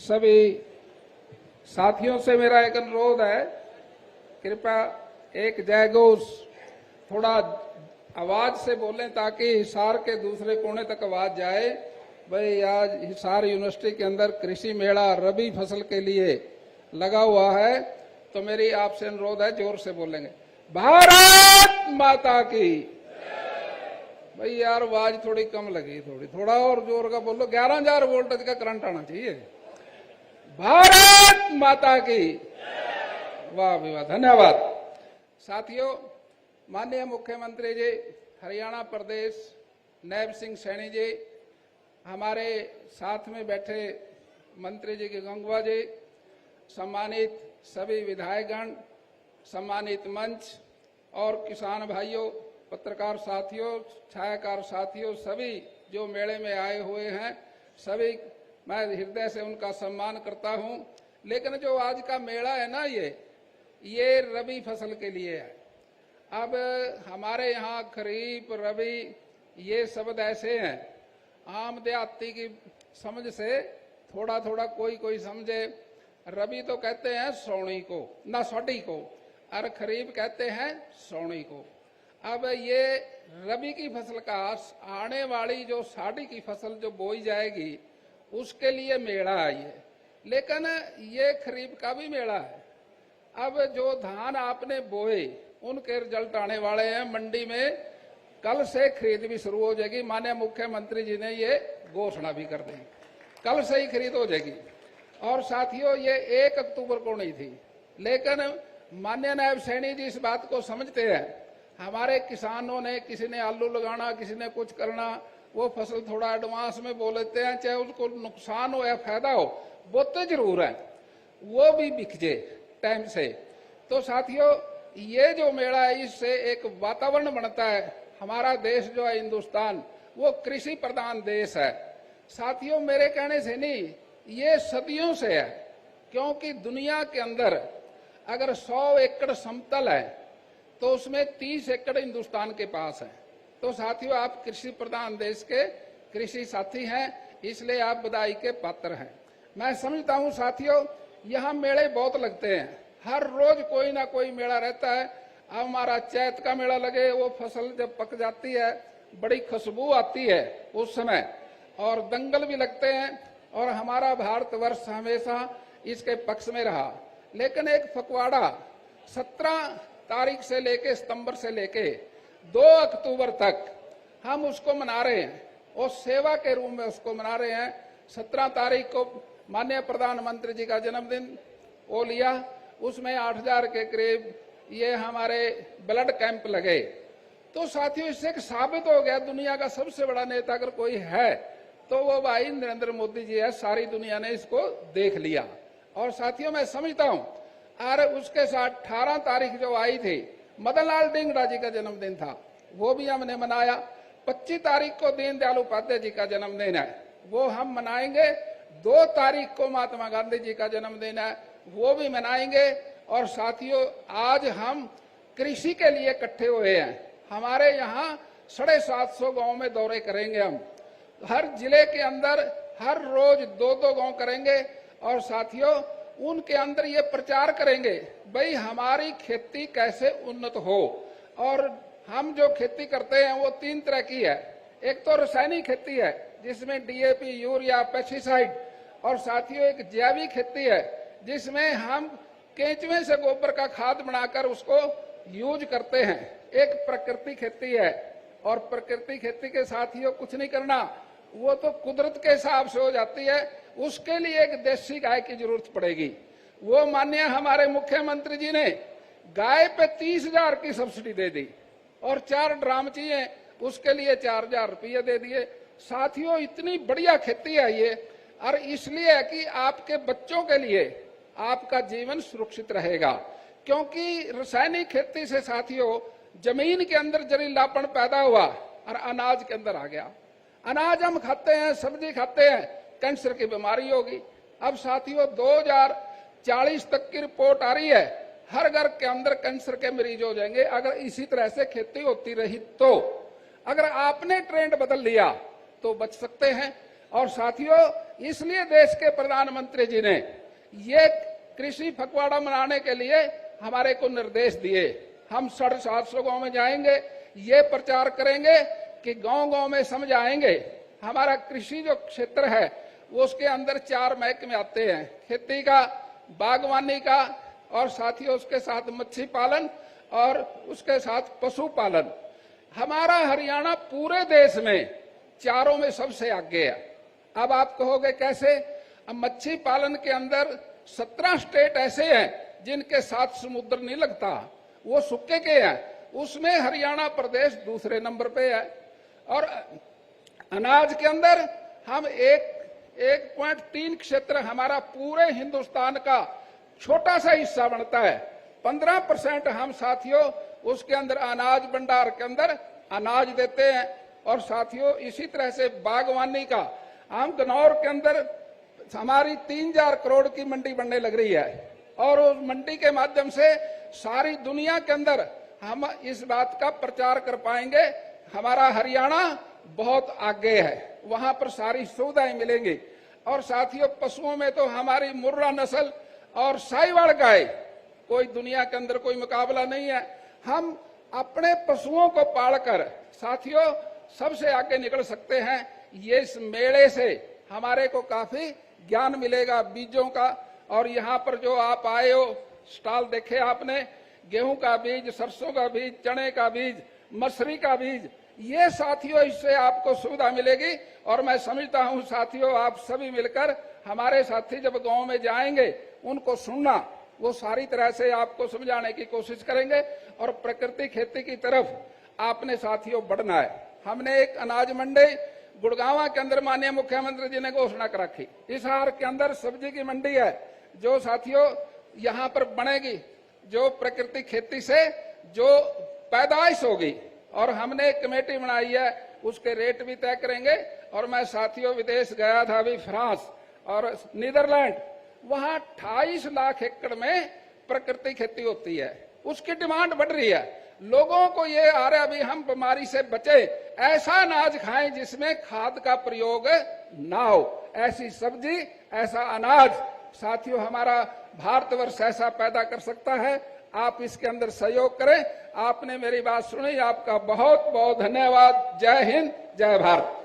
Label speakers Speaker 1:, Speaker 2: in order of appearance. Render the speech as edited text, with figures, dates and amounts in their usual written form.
Speaker 1: सभी साथियों से मेरा एक अनुरोध है, कृपया एक जय घोष थोड़ा आवाज से बोलें ताकि हिसार के दूसरे कोने तक आवाज जाए। भाई आज हिसार यूनिवर्सिटी के अंदर कृषि मेला रबी फसल के लिए लगा हुआ है, तो मेरी आपसे अनुरोध है जोर से बोलेंगे भारत माता की। भाई यार आवाज थोड़ी कम लगी, थोड़ा और जोर का बोलो। 11,000 वोल्टेज का करंट आना चाहिए। भारत माता की। वाह भी वाह, धन्यवाद। साथियों, माननीय मुख्यमंत्री जी हरियाणा प्रदेश नैब सिंह सैनी जी, हमारे साथ में बैठे मंत्री जी के गंगवा जी, सम्मानित सभी विधायकगण, सम्मानित मंच और किसान भाइयों, पत्रकार साथियों, छायाकार साथियों, सभी जो मेले में आए हुए हैं, सभी मैं हृदय से उनका सम्मान करता हूं। लेकिन जो आज का मेला है ना, ये रबी फसल के लिए है। अब हमारे यहाँ खरीफ रबी ये शब्द ऐसे हैं, आम देहाती की समझ से थोड़ा थोड़ा कोई समझे। रबी तो कहते हैं सौणी को, ना साड़ी को, और खरीफ कहते हैं सौणी को। अब ये रबी की फसल का आने वाली जो साड़ी की फसल जो बोई जाएगी उसके लिए मेला है ये, लेकिन ये खरीफ का भी मेला है। अब जो धान आपने बोए उनके रिजल्ट आने वाले हैं मंडी में, कल से खरीद भी शुरू हो जाएगी। माननीय मुख्यमंत्री जी ने ये घोषणा भी कर दी, कल से ही खरीद हो जाएगी। और साथियों, ये 1 अक्टूबर को नहीं थी, लेकिन माननीय नायब सैनी जी इस बात को समझते हैं। हमारे किसानों ने, किसी ने आलू लगाना, किसी ने कुछ करना, वो फसल थोड़ा एडवांस में बोल लेते हैं, चाहे उसको नुकसान हो या फायदा हो, बोते जरूर है, वो भी बिक जाए टाइम से। तो साथियों, ये जो मेला है इससे एक वातावरण बनता है। हमारा देश जो है हिंदुस्तान, वो कृषि प्रधान देश है। साथियों, मेरे कहने से नहीं, ये सदियों से है, क्योंकि दुनिया के अंदर अगर 100 एकड़ समतल है तो उसमें 30 एकड़ हिंदुस्तान के पास है। तो साथियों, आप कृषि प्रधान देश के कृषि साथी हैं, इसलिए आप बधाई के पात्र हैं। मैं समझता हूं साथियों, यहाँ मेले बहुत लगते हैं, हर रोज कोई ना कोई मेला रहता है। अब हमारा चैत का मेला लगे, वो फसल जब पक जाती है बड़ी खुशबू आती है उस समय, और दंगल भी लगते हैं, और हमारा भारतवर्ष हमेशा इसके पक्ष में रहा। लेकिन एक फकवाड़ा 17 तारीख से लेके सितंबर से लेके 2 अक्टूबर तक हम उसको मना रहे हैं, और सेवा के रूप में उसको मना रहे हैं। 17 तारीख को माननीय प्रधानमंत्री जी का जन्मदिन वो लिया, उसमें 8,000 के करीब ये हमारे ब्लड कैंप लगे। तो साथियों, इससे एक साबित हो गया दुनिया का सबसे बड़ा नेता अगर कोई है तो वो भाई नरेंद्र मोदी जी है। सारी दुनिया ने इसको देख लिया। और साथियों, मैं समझता हूं, और उसके साथ 18 तारीख जो आई थी, मदन लाल ढींगरा जी का जन्मदिन था, वो भी हमने मनाया। 25 तारीख को दीनदयाल उपाध्याय जी का जन्मदिन है, वो हम मनाएंगे। 2 तारीख को महात्मा गांधी जी का जन्मदिन है, वो भी मनाएंगे। और साथियों, आज हम कृषि के लिए इकट्ठे हुए हैं। हमारे यहाँ 750 गांव में दौरे करेंगे हम, हर जिले के अंदर हर रोज 2-2 गांव करेंगे। और साथियों, उनके अंदर ये प्रचार करेंगे, भाई हमारी खेती कैसे उन्नत हो। और हम जो खेती करते हैं वो 3 तरह की है। एक तो रासायनिक खेती है जिसमें DAP, यूरिया, पेस्टिसाइड, और साथियों एक जैविक खेती है जिसमें हम केंचुए से गोबर का खाद बनाकर उसको यूज करते हैं। एक प्रकृति खेती है, और प्रकृति खेती के साथियों कुछ नहीं करना, वो तो कुदरत के हिसाब से हो जाती है। उसके लिए एक देसी गाय की जरूरत पड़ेगी। वो माननीय हमारे मुख्यमंत्री जी ने गाय पे 30,000 की सब्सिडी दे दी, और 4 ड्राम चाहिए उसके लिए 4,000 रुपये दे दिए। साथियों, इतनी बढ़िया खेती है ये, और इसलिए है कि आपके बच्चों के लिए आपका जीवन सुरक्षित रहेगा। क्योंकि रासायनिक खेती से साथियों जमीन के अंदर जहरीलापन पैदा हुआ और अनाज के अंदर आ गया। अनाज हम खाते हैं, सब्जी खाते हैं, कैंसर की बीमारी होगी। अब साथियों 2040 तक की रिपोर्ट आ रही है, हर घर के अंदर कैंसर के मरीज हो जाएंगे अगर इसी तरह से खेती होती रही। तो अगर आपने ट्रेंड बदल लिया तो बच सकते हैं। और साथियों, इसलिए देश के प्रधानमंत्री जी ने ये कृषि पखवाड़ा मनाने के लिए हमारे को निर्देश दिए। हम 750 गांव में जाएंगे, ये प्रचार करेंगे कि गांव-गांव में समझाएंगे हमारा कृषि जो क्षेत्र है वो उसके अंदर 4 महकमे आते हैं, खेती का, बागवानी का और साथियों उसके साथ मच्छी पालन और उसके साथ पशुपालन। हमारा हरियाणा पूरे देश में चारों में सबसे आगे है। अब आप कहोगे कैसे? अब मच्छी पालन के अंदर 17 स्टेट ऐसे हैं जिनके साथ समुद्र नहीं लगता, वो सूखे के हैं, उसमें हरियाणा प्रदेश दूसरे नंबर पे है। और अनाज के अंदर हम 1.3 क्षेत्र हमारा पूरे हिंदुस्तान का छोटा सा हिस्सा बनता है। 15% हम साथियों उसके अंदर अनाज भंडार के अंदर अनाज देते हैं। और साथियों इसी तरह से बागवानी का हम गन्नौर के अंदर हमारी 3000 करोड़ की मंडी बनने लग रही है और उस मंडी के माध्यम से सारी दुनिया के अंदर हम इस बात का प्रचार कर पाएंगे हमारा हरियाणा बहुत आगे है, वहां पर सारी सुविधाएं मिलेंगी। और साथियों पशुओं में तो हमारी मुर्रा नस्ल और साहिवाल गाय कोई दुनिया के अंदर कोई मुकाबला नहीं है। हम अपने पशुओं को पालकर साथियों सबसे आगे निकल सकते हैं। ये इस मेले से हमारे को काफी ज्ञान मिलेगा बीजों का। और यहाँ पर जो आप आए हो, स्टॉल देखे आपने, गेहूं का बीज, सरसों का बीज, चने का बीज, मसरी का बीज, ये साथियों इससे आपको सुविधा मिलेगी। और मैं समझता हूं साथियों आप सभी मिलकर हमारे साथी जब गांव में जाएंगे उनको सुनना, वो सारी तरह से आपको समझाने की कोशिश करेंगे और प्रकृति खेती की तरफ आपने साथियों बढ़ना है। हमने एक अनाज मंडी गुड़गांव के अंदर माननीय मुख्यमंत्री जी ने घोषणा कर रखी। हिसार के अंदर सब्जी की मंडी है जो साथियों यहाँ पर बनेगी, जो प्रकृति खेती से जो पैदाइश होगी। और हमने एक कमेटी बनाई है, उसके रेट भी तय करेंगे। और मैं साथियों विदेश गया था अभी, फ्रांस और नीदरलैंड, वहां 28 लाख एकड़ में प्रकृति खेती होती है, उसकी डिमांड बढ़ रही है। लोगों को ये आ रहा है अभी हम बीमारी से बचे, ऐसा अनाज खाएं जिसमें खाद का प्रयोग ना हो, ऐसी सब्जी, ऐसा अनाज साथियों हमारा भारतवर्ष ऐसा पैदा कर सकता है। आप इसके अंदर सहयोग करें। आपने मेरी बात सुनी, आपका बहुत बहुत धन्यवाद। जय हिंद, जय भारत।